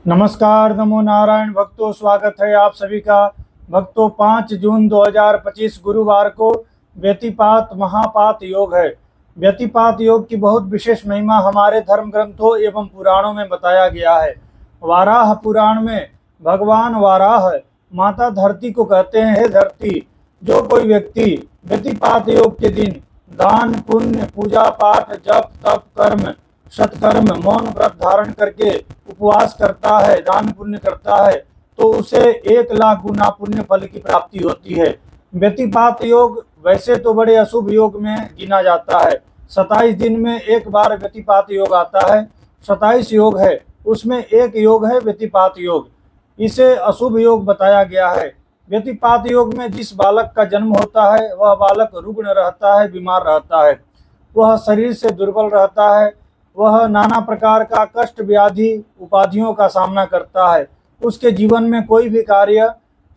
नमस्कार, नमो नारायण भक्तों, स्वागत है आप सभी का। भक्तों, 5 जून 2025 गुरुवार को व्यतिपात महापात योग है। व्यतिपात योग की बहुत विशेष महिमा हमारे धर्म ग्रंथों एवं पुराणों में बताया गया है। वाराह पुराण में भगवान वाराह माता धरती को कहते हैं, हे धरती, जो कोई व्यक्ति व्यतिपात योग के दिन दान पुण्य पूजा पाठ जप तप कर्म सत्कर्म मौन व्रत धारण करके उपवास करता है, दान पुण्य करता है, तो उसे 1,00,000 गुना पुण्य फल की प्राप्ति होती है। व्यतिपात योग वैसे तो बड़े अशुभ योग में गिना जाता है। 27 दिन में एक बार व्यतिपात योग आता है। 27 योग है, उसमें एक योग है व्यतिपात योग। इसे अशुभ योग बताया गया है। व्यतिपात योग में जिस बालक का जन्म होता है वह बालक रुग्ण रहता है, बीमार रहता है, वह शरीर से दुर्बल रहता है, वह नाना प्रकार का कष्ट व्याधि उपाधियों का सामना करता है। उसके जीवन में कोई भी कार्य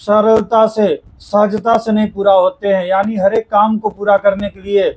सरलता से सहजता से नहीं पूरा होते हैं, यानी हर एक काम को पूरा करने के लिए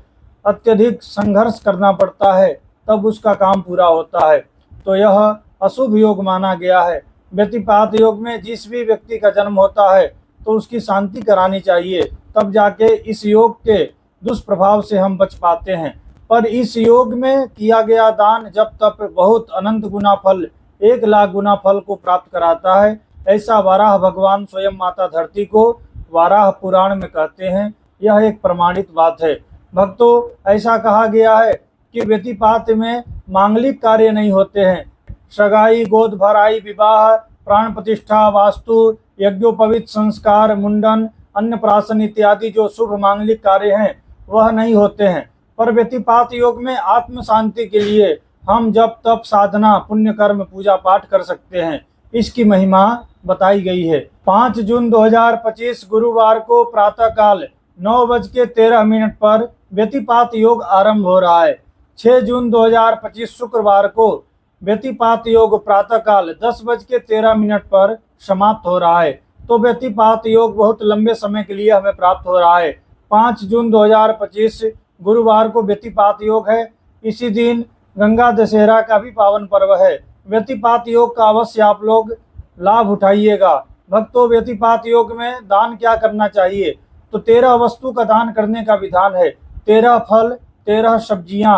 अत्यधिक संघर्ष करना पड़ता है, तब उसका काम पूरा होता है। तो यह अशुभ योग माना गया है। व्यतिपात योग में जिस भी व्यक्ति का जन्म होता है तो उसकी शांति करानी चाहिए, तब जाके इस योग के दुष्प्रभाव से हम बच पाते हैं। पर इस योग में किया गया दान जब तप बहुत अनंत गुना फल 1,00,000 गुना फल को प्राप्त कराता है, ऐसा वाराह भगवान स्वयं माता धरती को वाराह पुराण में कहते हैं। यह एक प्रमाणित बात है। भक्तों, ऐसा कहा गया है कि व्यतिपात में मांगलिक कार्य नहीं होते हैं। सगाई गोद भराई विवाह प्राण प्रतिष्ठा वास्तु यज्ञोपवीत संस्कार मुंडन अन्नप्राशन इत्यादि जो शुभ मांगलिक कार्य हैं वह नहीं होते हैं। पर व्यतिपात योग में आत्म शांति के लिए हम जप तप साधना पुण्य कर्म पूजा पाठ कर सकते हैं। इसकी महिमा बताई गई है। 5 जून 2025 गुरुवार को प्रातःकाल 9:13 पर व्यतिपात योग आरंभ हो रहा है। 6 जून 2025 शुक्रवार को व्यतिपात योग प्रातःकाल 10:13 पर समाप्त हो रहा है। तो व्यतिपात योग बहुत लंबे समय के लिए हमें प्राप्त हो रहा है। 5 जून 2025 गुरुवार को व्यतिपात योग है। इसी दिन गंगा दशहरा का भी पावन पर्व है। व्यतिपात योग का अवश्य आप लोग लाभ उठाइएगा। भक्तों, व्यतिपात योग में दान क्या करना चाहिए? तो 13 वस्तु का दान करने का विधान है। 13 फल 13 सब्जियां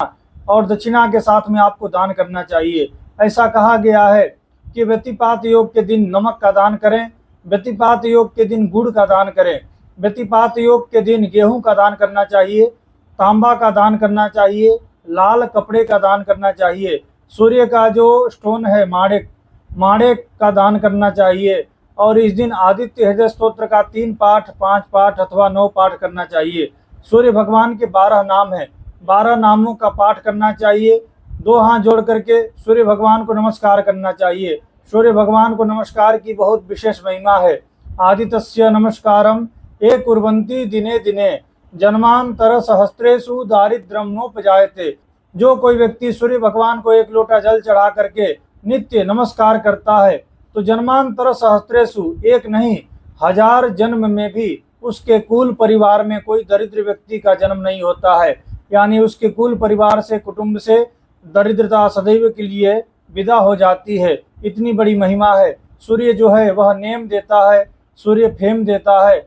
और दक्षिणा के साथ में आपको दान करना चाहिए। ऐसा कहा गया है कि व्यतिपात योग के दिन नमक का दान करें, व्यतिपात योग के दिन गुड़ का दान करें, व्यतिपात योग के दिन गेहूं का दान करना चाहिए, तांबा का दान करना चाहिए, लाल कपड़े का दान करना चाहिए, सूर्य का जो स्टोन है माणिक का दान करना चाहिए, और इस दिन आदित्य हृदय स्तोत्र का 3 पाठ 5 पाठ अथवा 9 पाठ करना चाहिए। सूर्य भगवान के 12 नाम हैं, 12 नामों का पाठ करना चाहिए। 2 हाथ जोड़ करके सूर्य भगवान को नमस्कार करना चाहिए। सूर्य भगवान को नमस्कार की बहुत विशेष महिमा है। आदित्यस्य नमस्कारम ये कुर्वन्ति दिने दिने जन्मांतर सहस्त्रेषु दारिद्र्यम नोपजायते। जो कोई व्यक्ति सूर्य भगवान को 1 लोटा जल चढ़ा करके नित्य नमस्कार करता है तो जन्मांतर सहस्त्रेषु, एक नहीं 1000 जन्म में भी उसके कुल परिवार में कोई दरिद्र व्यक्ति का जन्म नहीं होता है, यानी उसके कुल परिवार से कुटुंब से दरिद्रता सदैव के लिए विदा हो जाती है। इतनी बड़ी महिमा है। सूर्य जो है वह नेम देता है, सूर्य फेम देता है,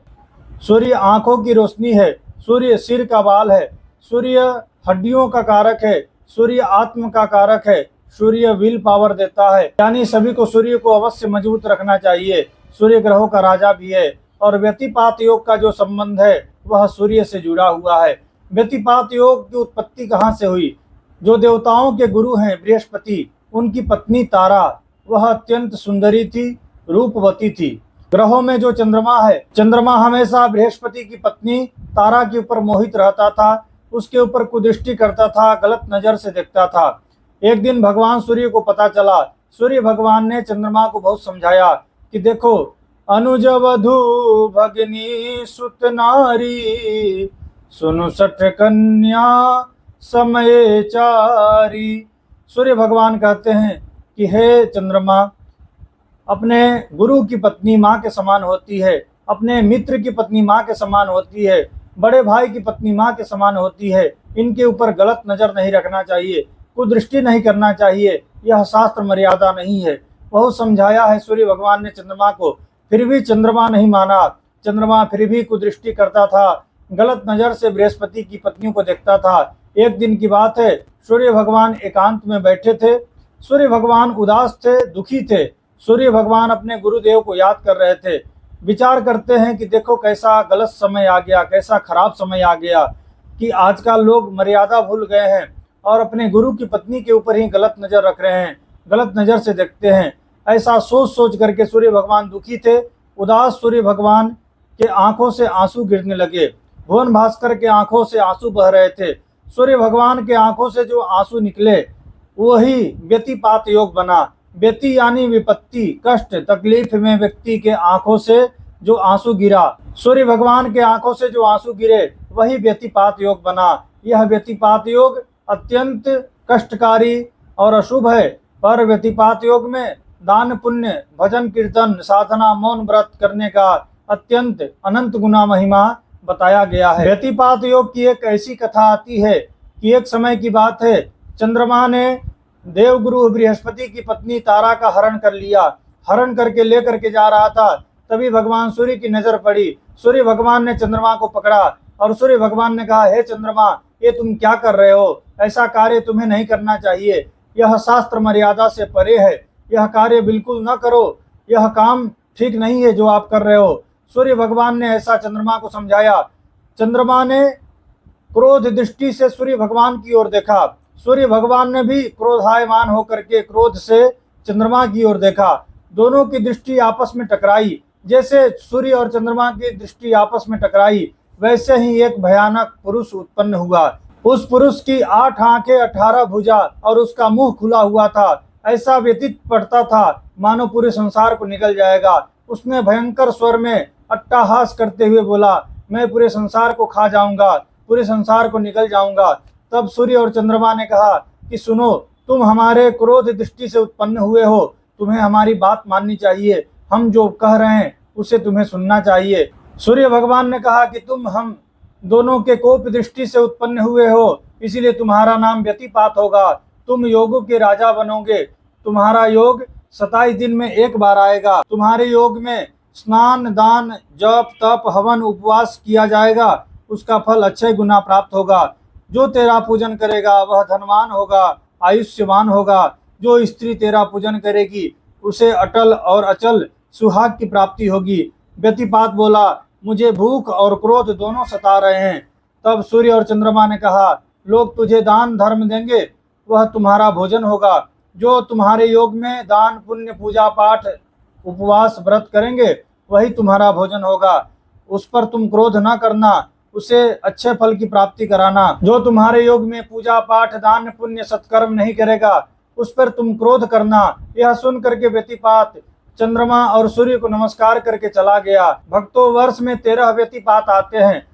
सूर्य आंखों की रोशनी है, सूर्य सिर का बाल है, सूर्य हड्डियों का कारक है, सूर्य आत्म का कारक है, सूर्य विल पावर देता है। यानी सभी को सूर्य को अवश्य मजबूत रखना चाहिए। सूर्य ग्रहों का राजा भी है और व्यतिपात योग का जो संबंध है वह सूर्य से जुड़ा हुआ है। व्यतिपात योग की उत्पत्ति कहाँ से हुई? जो देवताओं के गुरु हैं बृहस्पति, उनकी पत्नी तारा, वह अत्यंत सुंदरी थी, रूपवती थी। ग्रहों में जो चंद्रमा है, चंद्रमा हमेशा बृहस्पति की पत्नी तारा के ऊपर मोहित रहता था, उसके ऊपर कुदृष्टि करता था, गलत नजर से देखता था। एक दिन भगवान सूर्य को पता चला। सूर्य भगवान ने चंद्रमा को बहुत समझाया कि देखो, अनुज वधु भगिनी सुत नारी सुनु सठ कन्या समय चारी। सूर्य भगवान कहते हैं कि हे चंद्रमा, अपने गुरु की पत्नी माँ के समान होती है, अपने मित्र की पत्नी माँ के समान होती है, बड़े भाई की पत्नी माँ के समान होती है। इनके ऊपर गलत नजर नहीं रखना चाहिए, कुदृष्टि नहीं करना चाहिए। यह शास्त्र मर्यादा नहीं है। बहुत समझाया है सूर्य भगवान ने चंद्रमा को, फिर भी चंद्रमा नहीं माना। चंद्रमा फिर भी कुदृष्टि करता था, गलत नजर से बृहस्पति की पत्नियों को देखता था। एक दिन की बात है, सूर्य भगवान एकांत में बैठे थे। सूर्य भगवान उदास थे, दुखी थे। सूर्य भगवान अपने गुरुदेव को याद कर रहे थे। विचार करते हैं कि देखो कैसा गलत समय आ गया, कैसा खराब समय आ गया कि आजकल लोग मर्यादा भूल गए हैं और अपने गुरु की पत्नी के ऊपर ही गलत नज़र रख रहे हैं, गलत नज़र से देखते हैं। ऐसा सोच सोच करके सूर्य भगवान दुखी थे। उदास सूर्य भगवान के आंखों से आंसू गिरने लगे। भुवन भास्कर के आंखों से आंसू बह रहे थे। सूर्य भगवान के आंखों से जो आंसू निकले वही व्यतिपात योग बना। व्यति यानी विपत्ति, कष्ट, तकलीफ में व्यक्ति के आंखों से जो आंसू गिरा, सूर्य भगवान के आंखों से जो आंसू गिरे वही व्यतिपात योग बना। यह व्यतिपात योग अत्यंत कष्टकारी और अशुभ है, पर व्यतिपात योग में दान, पुण्य, भजन, कीर्तन, साधना, मौन व्रत करने का अत्यंत अनंत गुना महिमा बताया गया है। व्यतिपात योग की एक ऐसी कथा आती है कि एक समय की बात है, चंद्रमा ने देवगुरु बृहस्पति की पत्नी तारा का हरण कर लिया। हरण करके लेकर के जा रहा था, तभी भगवान सूर्य की नजर पड़ी। सूर्य भगवान ने चंद्रमा को पकड़ा और सूर्य भगवान ने कहा, हे चंद्रमा, ये तुम क्या कर रहे हो? ऐसा कार्य तुम्हें नहीं करना चाहिए, यह शास्त्र मर्यादा से परे है, यह कार्य बिल्कुल न करो, यह काम ठीक नहीं है जो आप कर रहे हो। सूर्य भगवान ने ऐसा चंद्रमा को समझाया। चंद्रमा ने क्रोध दृष्टि से सूर्य भगवान की ओर देखा। सूर्य भगवान ने भी क्रोधायमान होकर के क्रोध से चंद्रमा की ओर देखा। दोनों की दृष्टि आपस में टकराई। जैसे सूर्य और चंद्रमा की दृष्टि आपस में टकराई, वैसे ही एक भयानक पुरुष उत्पन्न हुआ। उस पुरुष की 8 आंखें, 18 भुजा और उसका मुंह खुला हुआ था। ऐसा व्यतीत पड़ता था मानो पूरे संसार को निगल जाएगा। उसने भयंकर स्वर में अट्टहास करते हुए बोला, मैं पूरे संसार को खा जाऊंगा, पूरे संसार को निगल जाऊंगा। तब सूर्य और चंद्रमा ने कहा कि सुनो, तुम हमारे क्रोध दृष्टि से उत्पन्न हुए हो, तुम्हें हमारी बात माननी चाहिए, हम जो कह रहे हैं उसे तुम्हें सुनना चाहिए। सूर्य भगवान ने कहा कि तुम हम दोनों के कोप दृष्टि से उत्पन्न हुए हो, इसीलिए तुम्हारा नाम व्यतिपात होगा। तुम योगों के राजा बनोगे। तुम्हारा योग 27 दिन में एक बार आएगा। तुम्हारे योग में स्नान, दान, जप, तप, हवन, उपवास किया जाएगा, उसका फल अच्छे गुना प्राप्त होगा। जो तेरा पूजन करेगा वह धनवान होगा, आयुष्यवान होगा। जो स्त्री तेरा पूजन करेगी उसे अटल और अचल सुहाग की प्राप्ति होगी। व्यतिपात बोला, मुझे भूख और क्रोध दोनों सता रहे हैं। तब सूर्य और चंद्रमा ने कहा, लोग तुझे दान धर्म देंगे, वह तुम्हारा भोजन होगा। जो तुम्हारे योग में दान, पुण्य, पूजा पाठ, उपवास, व्रत करेंगे वही तुम्हारा भोजन होगा। उस पर तुम क्रोध न करना, उसे अच्छे फल की प्राप्ति कराना। जो तुम्हारे योग में पूजा पाठ, दान, पुण्य, सत्कर्म नहीं करेगा उस पर तुम क्रोध करना। यह सुन करके व्यतिपात चंद्रमा और सूर्य को नमस्कार करके चला गया। भक्तों, वर्ष में 13 व्यतिपात आते हैं।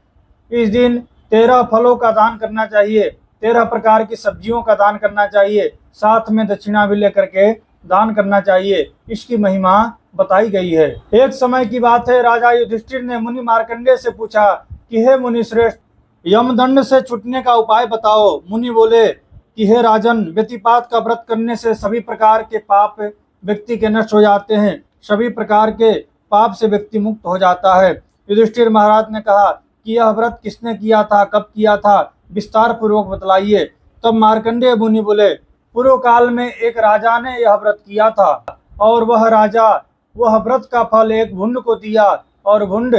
इस दिन 13 फलों का दान करना चाहिए, 13 प्रकार की सब्जियों का दान करना चाहिए, साथ में दक्षिणा भी लेकर के दान करना चाहिए। इसकी महिमा बताई गई है। एक समय की बात है, राजा युधिष्ठिर ने मुनि मार्कंडेय से पूछा कि हे मुनि श्रेष्ठ, यमदंड से छूटने का उपाय बताओ। मुनि बोले कि हे राजन, व्यतिपात का व्रत करने से सभी प्रकार के पाप व्यक्ति के नष्ट हो जाते हैं, सभी प्रकार के पाप से व्यक्ति मुक्त हो जाता है। युधिष्ठिर महाराज ने कहा कि यह व्रत किसने किया था, कब किया था, विस्तार पूर्वक बतलाइए। तब मार्कंडेय मुनि बोले, पूर्व काल में एक राजा ने यह व्रत किया था और वह राजा वह व्रत का फल एक भुंड को दिया और भुंड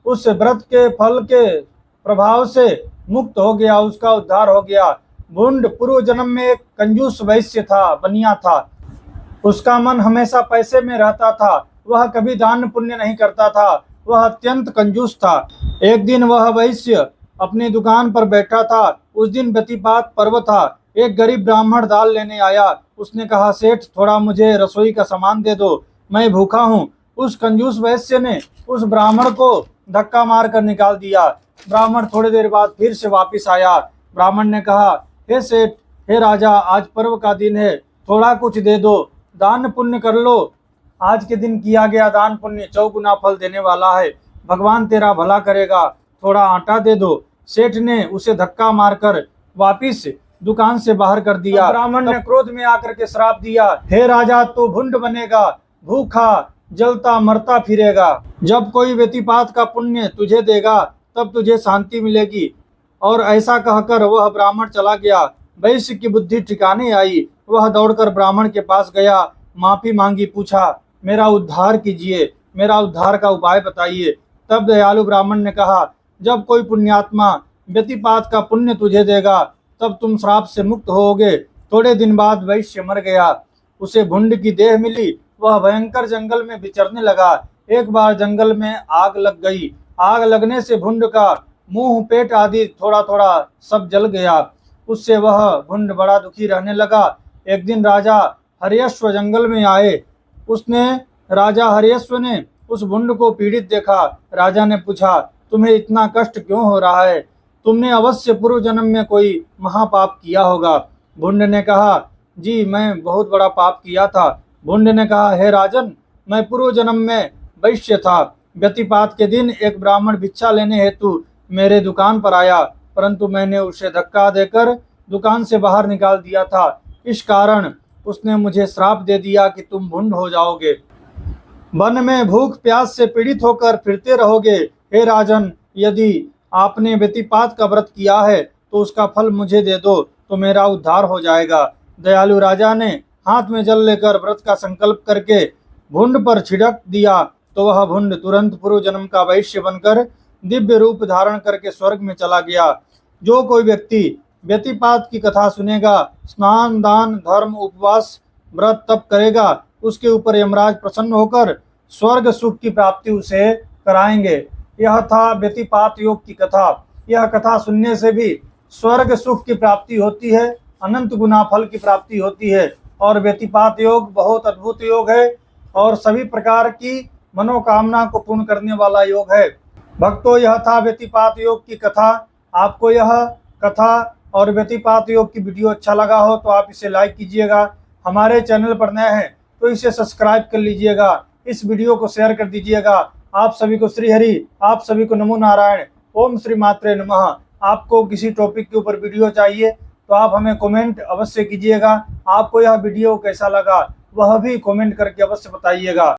उस व्रत के फल के प्रभाव से मुक्त हो गया, उसका उद्धार हो गया। भुंड पूर्व जन्म में एक कंजूस वैश्य था, बनिया था। उसका मन हमेशा पैसे में रहता था, वह कभी दान पुण्य नहीं करता था, वह अत्यंत कंजूस था। एक दिन वह वैश्य अपनी दुकान पर बैठा था। उस दिन व्यतिपात पर्व था। एक गरीब ब्राह्मण दाल लेने आया। उसने कहा, सेठ थोड़ा मुझे रसोई का सामान दे दो, मैं भूखा हूँ। उस कंजूस वैश्य ने उस ब्राह्मण को धक्का मार कर निकाल दिया। ब्राह्मण थोड़ी देर बाद फिर से वापिस आया। ब्राह्मण ने कहा, हे सेठ, हे राजा, आज पर्व का दिन है, थोड़ा कुछ दे दो, दान पुण्य कर लो। आज के दिन किया गया दान पुण्य 4 गुना फल देने वाला है, भगवान तेरा भला करेगा, थोड़ा आटा दे दो। सेठ ने उसे धक्का मारकर वापिस दुकान से बाहर कर दिया। ब्राह्मण ने क्रोध में आकर के श्राप दिया, हे राजा तू भुंड बनेगा, भूखा जलता मरता फिरेगा। जब कोई व्यतिपात का पुण्य तुझे देगा तब तुझे शांति मिलेगी। और ऐसा कहकर वह ब्राह्मण चला गया। वैश्य की बुद्धि ठिकाने आई, वह दौड़कर ब्राह्मण के पास गया, माफी मांगी, पूछा मेरा उद्धार कीजिए, मेरा उद्धार का उपाय बताइए। तब दयालु ब्राह्मण ने कहा, जब कोई पुण्यात्मा व्यतिपात का पुण्य तुझे देगा तब तुम श्राप से मुक्त होगे। थोड़े दिन बाद वैश्य मर गया, उसे भुंड की देह मिली, वह भयंकर जंगल में विचरने लगा। एक बार जंगल में आग लग गई, आग लगने से भुंड का मुंह पेट आदि थोड़ा थोड़ा सब जल गया। उससे वह भुंड बड़ा दुखी रहने लगा। एक दिन राजा हर्यश्व जंगल में आए। राजा हर्यश्व ने उस भुंड को पीड़ित देखा। राजा ने पूछा, तुम्हें इतना कष्ट क्यों हो रहा है? तुमने अवश्य पूर्व जन्म में कोई महापाप किया होगा। भुंड ने कहा, जी मैं बहुत बड़ा पाप किया था। भुंड ने कहा, हे राजन, मैं पूर्व जन्म में वैश्य था। व्यतिपात के दिन एक ब्राह्मण भिक्षा लेने हेतु मेरे दुकान पर आया, परंतु मैंने उसे धक्का देकर दुकान से बाहर निकाल दिया था। इस कारण उसने मुझे श्राप दे दिया कि तुम भुंड हो जाओगे, वन में भूख प्यास से पीड़ित होकर फिरते रहोगे। हे राजन, यदि आपने व्यतिपात का व्रत किया है तो उसका फल मुझे दे दो तो मेरा उद्धार हो जाएगा। दयालु राजा ने हाथ में जल लेकर व्रत का संकल्प करके भुंड पर छिड़क दिया तो वह भुंड तुरंत पूर्व जन्म का वैश्य बनकर दिव्य रूप धारण करके स्वर्ग में चला गया। जो कोई व्यक्ति व्यतिपात की कथा सुनेगा, स्नान दान धर्म उपवास व्रत तप करेगा, उसके ऊपर यमराज प्रसन्न होकर स्वर्ग सुख की प्राप्ति उसे कराएंगे। यह था व्यतिपात योग की कथा। यह कथा सुनने से भी स्वर्ग सुख की प्राप्ति होती है, अनंत गुना फल की प्राप्ति होती है। और व्यतिपात योग बहुत अद्भुत योग है और सभी प्रकार की मनोकामना को पूर्ण करने वाला योग है। भक्तों, यह था व्यतिपात योग की कथा। आपको यह कथा और व्यतिपात योग की वीडियो अच्छा लगा हो तो आप इसे लाइक कीजिएगा। हमारे चैनल पर नए हैं तो इसे सब्सक्राइब कर लीजिएगा। इस वीडियो को शेयर कर दीजिएगा। आप सभी को श्री हरि, आप सभी को नमो नारायण, ओम श्री मात्रे नमः। आपको किसी टॉपिक के ऊपर वीडियो चाहिए तो आप हमें कमेंट अवश्य कीजिएगा। आपको यह वीडियो कैसा लगा वह भी कमेंट करके अवश्य बताइएगा।